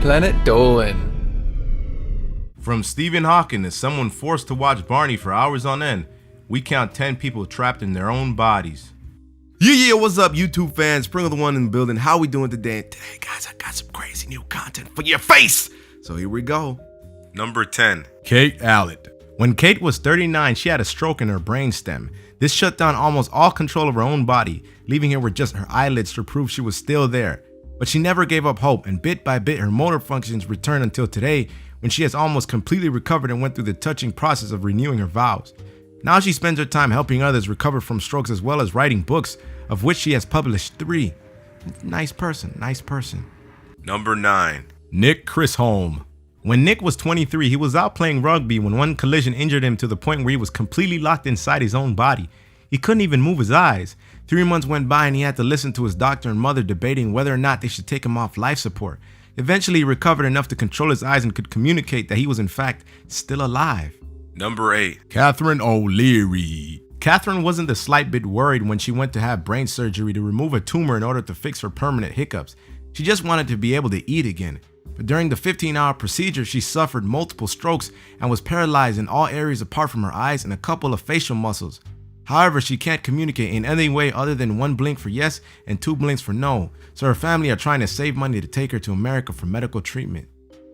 Planet Dolan. From Stephen Hawking is someone forced to watch Barney for hours on end. We count 10 people trapped in their own bodies. Yeah, what's up, YouTube fans? Pringle the one in the building. How we doing today? Today, guys, I got some crazy new content for your face. So here we go. Number 10. Kate Allett. When Kate was 39, she had a stroke in her brainstem. This shut down almost all control of her own body, leaving her with just her eyelids to prove she was still there. But she never gave up hope, and bit by bit her motor functions returned until today, when she has almost completely recovered and went through the touching process of renewing her vows. Now she spends her time helping others recover from strokes as well as writing books, of which she has published 3. Nice person. Number 9. Nick Chisholm. When Nick was 23, he was out playing rugby when one collision injured him to the point where he was completely locked inside his own body. He couldn't even move his eyes. 3 months went by and he had to listen to his doctor and mother debating whether or not they should take him off life support. Eventually he recovered enough to control his eyes and could communicate that he was in fact still alive. Number 8. Catherine OLeary. Catherine wasn't the slight bit worried when she went to have brain surgery to remove a tumor in order to fix her permanent hiccups. She just wanted to be able to eat again. But during the 15-hour procedure, she suffered multiple strokes and was paralyzed in all areas apart from her eyes and a couple of facial muscles. However, she can't communicate in any way other than 1 blink for yes and 2 blinks for no, so her family are trying to save money to take her to America for medical treatment.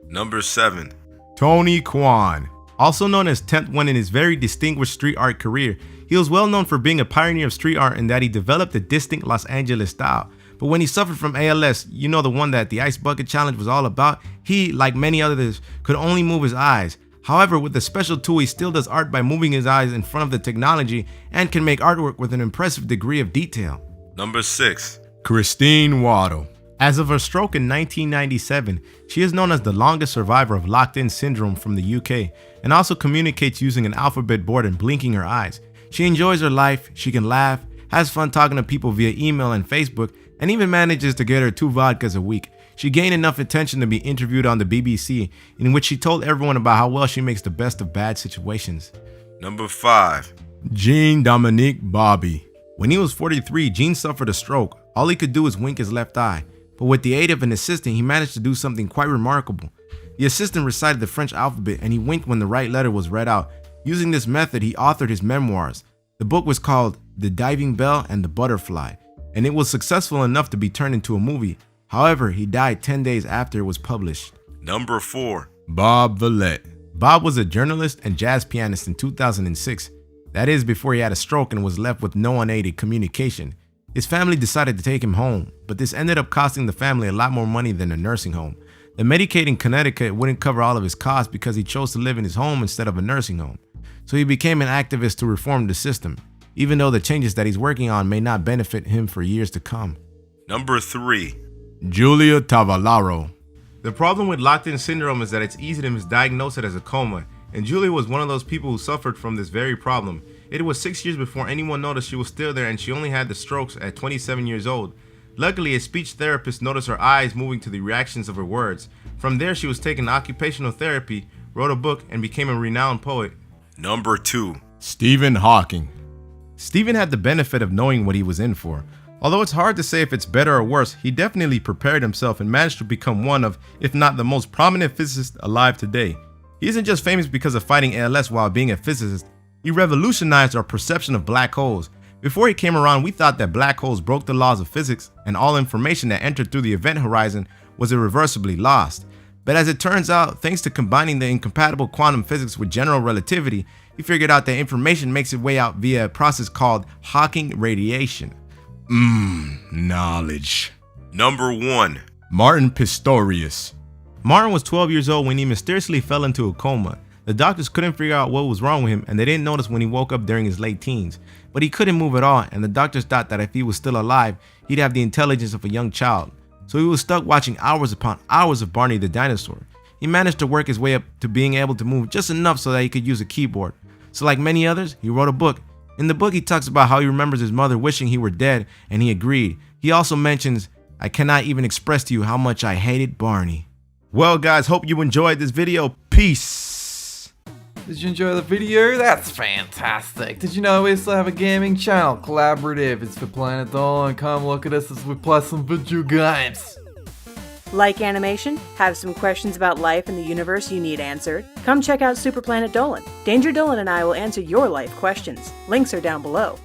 Number 7. Tony Quan. Also known as 10th One in his very distinguished street art career, he was well known for being a pioneer of street art in that he developed a distinct Los Angeles style. But when he suffered from ALS, you know, the one that the Ice Bucket Challenge was all about, he, like many others, could only move his eyes. However, with the special tool, he still does art by moving his eyes in front of the technology and can make artwork with an impressive degree of detail. Number 6. Christine Waldo. As of her stroke in 1997, she is known as the longest survivor of locked-in syndrome from the UK and also communicates using an alphabet board and blinking her eyes. She enjoys her life, she can laugh, has fun talking to people via email and Facebook, and even manages to get her 2 vodkas a week. She gained enough attention to be interviewed on the BBC, in which she told everyone about how well she makes the best of bad situations. Number 5. Dominique Bobby. When he was 43, Gene suffered a stroke. All he could do is wink his left eye. But with the aid of an assistant, he managed to do something quite remarkable. The assistant recited the French alphabet and he winked when the right letter was read out. Using this method, he authored his memoirs. The book was called The Diving Bell and the Butterfly, and it was successful enough to be turned into a movie. However, he died 10 days after it was published. Number 4. Bob Thelet. Bob was a journalist and jazz pianist in 2006. That is before he had a stroke and was left with no unaided communication. His family decided to take him home, but this ended up costing the family a lot more money than a nursing home. The Medicaid in Connecticut wouldn't cover all of his costs because he chose to live in his home instead of a nursing home. So he became an activist to reform the system, even though the changes that he's working on may not benefit him for years to come. Number 3. Julia Otavalo. The problem with locked-in syndrome is that it's easy to misdiagnose it as a coma, and Julia was one of those people who suffered from this very problem. It was 6 years before anyone noticed she was still there, and she only had the strokes at 27 years old. Luckily, a speech therapist noticed her eyes moving to the reactions of her words. From there, she was taking occupational therapy, wrote a book, and became a renowned poet. Number 2. Stephen Hawking. Stephen had the benefit of knowing what he was in for. Although it's hard to say if it's better or worse, he definitely prepared himself and managed to become one of, if not the most prominent physicists alive today. He isn't just famous because of fighting ALS while being a physicist. He revolutionized our perception of black holes. Before he came around, we thought that black holes broke the laws of physics and all information that entered through the event horizon was irreversibly lost. But as it turns out, thanks to combining the incompatible quantum physics with general relativity, he figured out that information makes its way out via a process called Hawking radiation. Knowledge. Number 1. Martin Pistorius. Martin was 12 years old when he mysteriously fell into a coma. The doctors couldn't figure out what was wrong with him, and they didn't notice when he woke up during his late teens. But he couldn't move at all, and the doctors thought that if he was still alive, he'd have the intelligence of a young child. So he was stuck watching hours upon hours of Barney the dinosaur. He managed to work his way up to being able to move just enough so that he could use a keyboard. So like many others, he wrote a book. In the book, he talks about how he remembers his mother wishing he were dead, and he agreed. He also mentions, "I cannot even express to you how much I hated Barney." Well guys, hope you enjoyed this video. Peace. Did you enjoy the video? That's fantastic. Did you know we also have a gaming channel, Collaborative? It's for Planet Dolan. Come look at us as we play some video games. Like animation? Have some questions about life in the universe you need answered? Come check out Super Planet Dolan. Danger Dolan and I will answer your life questions. Links are down below.